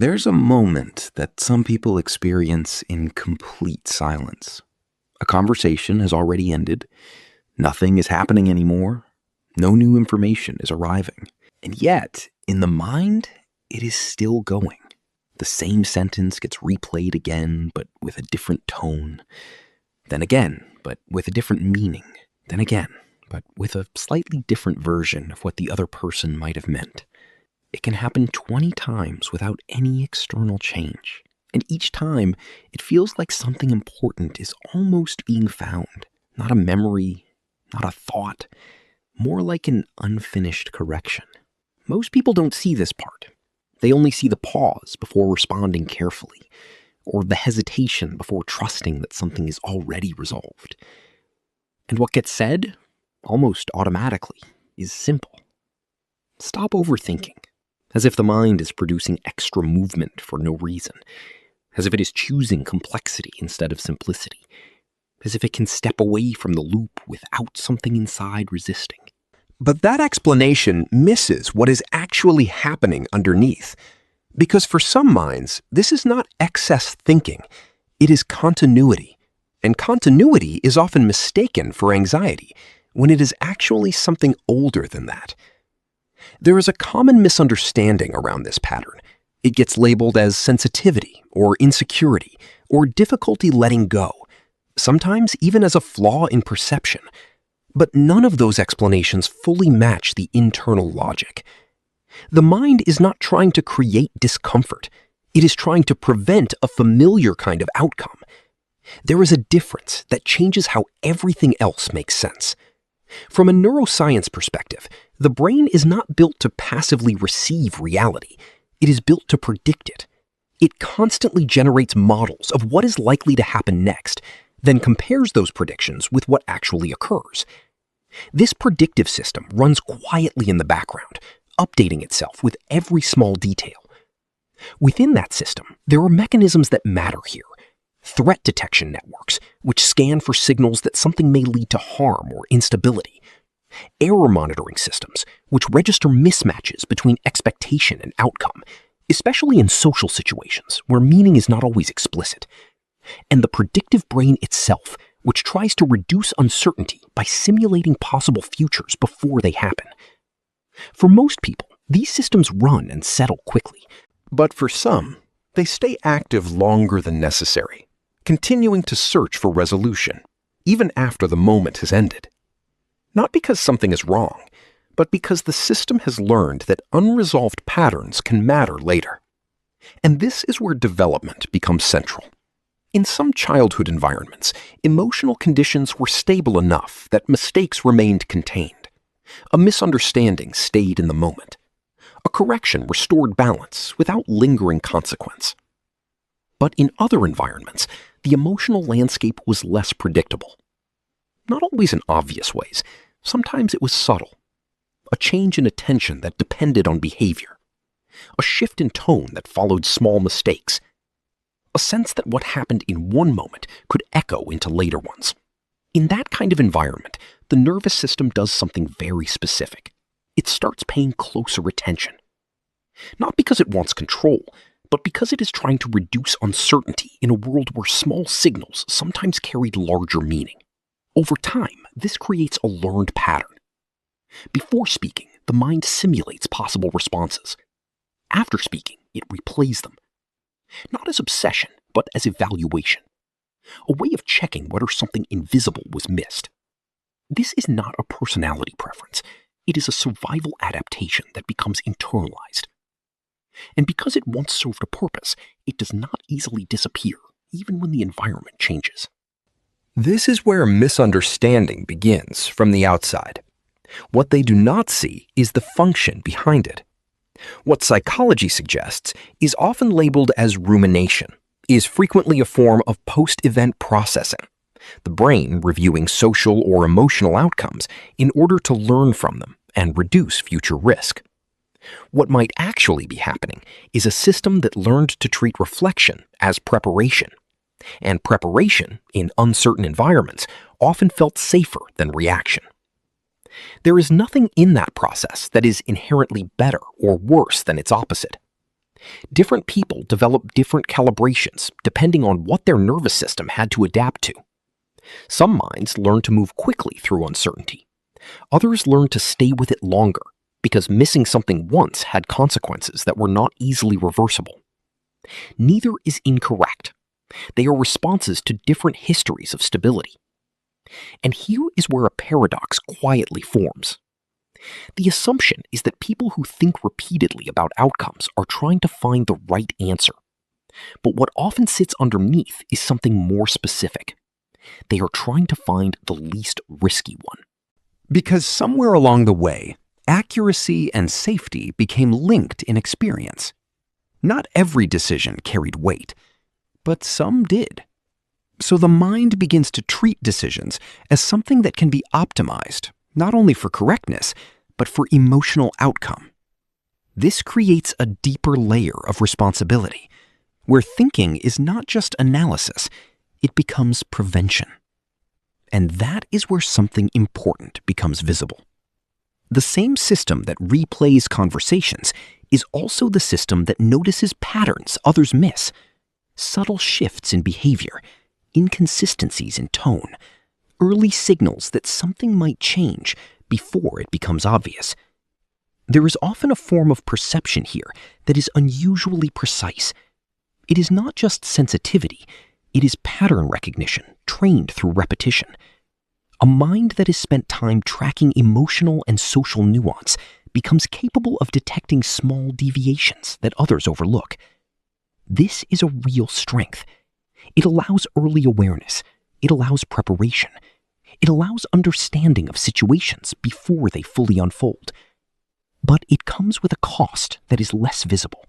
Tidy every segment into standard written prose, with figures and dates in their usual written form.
There's a moment that some people experience in complete silence. A conversation has already ended. Nothing is happening anymore. No new information is arriving. And yet, in the mind, it is still going. The same sentence gets replayed again, but with a different tone. Then again, but with a different meaning. Then again, but with a slightly different version of what the other person might have meant. It can happen 20 times without any external change. And each time, it feels like something important is almost being found. Not a memory, not a thought, more like an unfinished correction. Most people don't see this part. They only see the pause before responding carefully, or the hesitation before trusting that something is already resolved. And what gets said, almost automatically, is simple. Stop overthinking. As if the mind is producing extra movement for no reason. As if it is choosing complexity instead of simplicity. As if it can step away from the loop without something inside resisting. But that explanation misses what is actually happening underneath. Because for some minds, this is not excess thinking. It is continuity. And continuity is often mistaken for anxiety, when it is actually something older than that. There is a common misunderstanding around this pattern. It gets labeled as sensitivity or insecurity or difficulty letting go, sometimes even as a flaw in perception. But none of those explanations fully match the internal logic. The mind is not trying to create discomfort. It is trying to prevent a familiar kind of outcome. There is a difference that changes how everything else makes sense. From a neuroscience perspective, the brain is not built to passively receive reality. It is built to predict it. It constantly generates models of what is likely to happen next, then compares those predictions with what actually occurs. This predictive system runs quietly in the background, updating itself with every small detail. Within that system, there are mechanisms that matter here. Threat detection networks, which scan for signals that something may lead to harm or instability. Error monitoring systems, which register mismatches between expectation and outcome, especially in social situations where meaning is not always explicit. And the predictive brain itself, which tries to reduce uncertainty by simulating possible futures before they happen. For most people, these systems run and settle quickly. But for some, they stay active longer than necessary, continuing to search for resolution, even after the moment has ended. Not because something is wrong, but because the system has learned that unresolved patterns can matter later. And this is where development becomes central. In some childhood environments, emotional conditions were stable enough that mistakes remained contained. A misunderstanding stayed in the moment. A correction restored balance without lingering consequence. But in other environments, the emotional landscape was less predictable. Not always in obvious ways. Sometimes it was subtle. A change in attention that depended on behavior. A shift in tone that followed small mistakes. A sense that what happened in one moment could echo into later ones. In that kind of environment, the nervous system does something very specific. It starts paying closer attention. Not because it wants control, but because it is trying to reduce uncertainty in a world where small signals sometimes carried larger meaning. Over time, this creates a learned pattern. Before speaking, the mind simulates possible responses. After speaking, it replays them. Not as obsession, but as evaluation. A way of checking whether something invisible was missed. This is not a personality preference. It is a survival adaptation that becomes internalized. And because it once served a purpose, it does not easily disappear, even when the environment changes. This is where misunderstanding begins from the outside. What they do not see is the function behind it. What psychology suggests is often labeled as rumination, is frequently a form of post-event processing, the brain reviewing social or emotional outcomes in order to learn from them and reduce future risk. What might actually be happening is a system that learned to treat reflection as preparation, and preparation in uncertain environments often felt safer than reaction. There is nothing in that process that is inherently better or worse than its opposite. Different people develop different calibrations depending on what their nervous system had to adapt to. Some minds learn to move quickly through uncertainty. Others learn to stay with it longer because missing something once had consequences that were not easily reversible. Neither is incorrect. They are responses to different histories of stability. And here is where a paradox quietly forms. The assumption is that people who think repeatedly about outcomes are trying to find the right answer. But what often sits underneath is something more specific. They are trying to find the least risky one. Because somewhere along the way, accuracy and safety became linked in experience. Not every decision carried weight, but some did. So the mind begins to treat decisions as something that can be optimized, not only for correctness, but for emotional outcome. This creates a deeper layer of responsibility, where thinking is not just analysis, it becomes prevention. And that is where something important becomes visible. The same system that replays conversations is also the system that notices patterns others miss, subtle shifts in behavior, inconsistencies in tone, early signals that something might change before it becomes obvious. There is often a form of perception here that is unusually precise. It is not just sensitivity, it is pattern recognition trained through repetition. A mind that has spent time tracking emotional and social nuance becomes capable of detecting small deviations that others overlook. This is a real strength. It allows early awareness. It allows preparation. It allows understanding of situations before they fully unfold. But it comes with a cost that is less visible,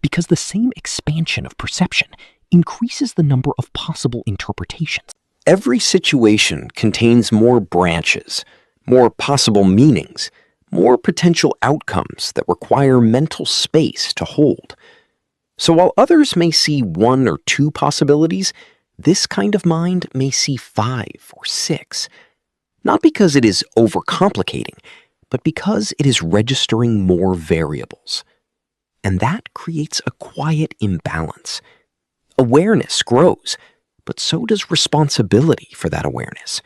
because the same expansion of perception increases the number of possible interpretations. Every situation contains more branches, more possible meanings, more potential outcomes that require mental space to hold. So while others may see 1 or 2 possibilities, this kind of mind may see 5 or 6. Not because it is overcomplicating, but because it is registering more variables. And that creates a quiet imbalance. Awareness grows, but so does responsibility for that awareness.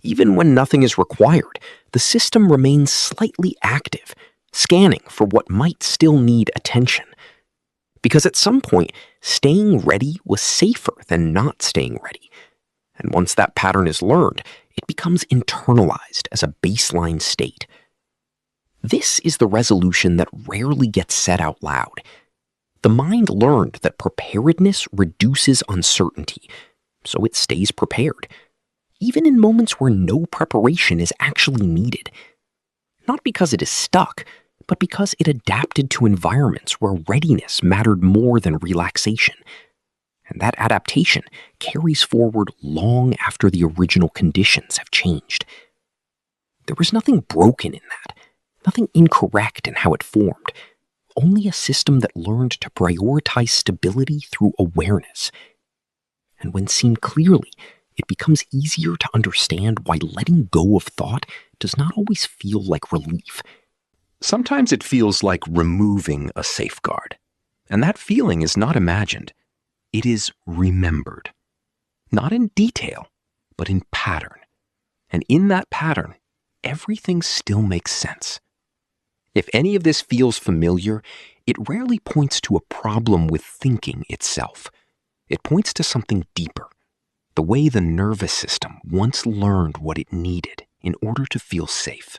Even when nothing is required, the system remains slightly active, scanning for what might still need attention. Because at some point, staying ready was safer than not staying ready. And once that pattern is learned, it becomes internalized as a baseline state. This is the resolution that rarely gets said out loud. The mind learned that preparedness reduces uncertainty, so it stays prepared, even in moments where no preparation is actually needed. Not because it is stuck, but because it adapted to environments where readiness mattered more than relaxation. And that adaptation carries forward long after the original conditions have changed. There was nothing broken in that, nothing incorrect in how it formed, only a system that learned to prioritize stability through awareness. And when seen clearly, it becomes easier to understand why letting go of thought does not always feel like relief. Sometimes it feels like removing a safeguard, and that feeling is not imagined. It is remembered. Not in detail, but in pattern. And in that pattern, everything still makes sense. If any of this feels familiar, it rarely points to a problem with thinking itself. It points to something deeper, the way the nervous system once learned what it needed in order to feel safe.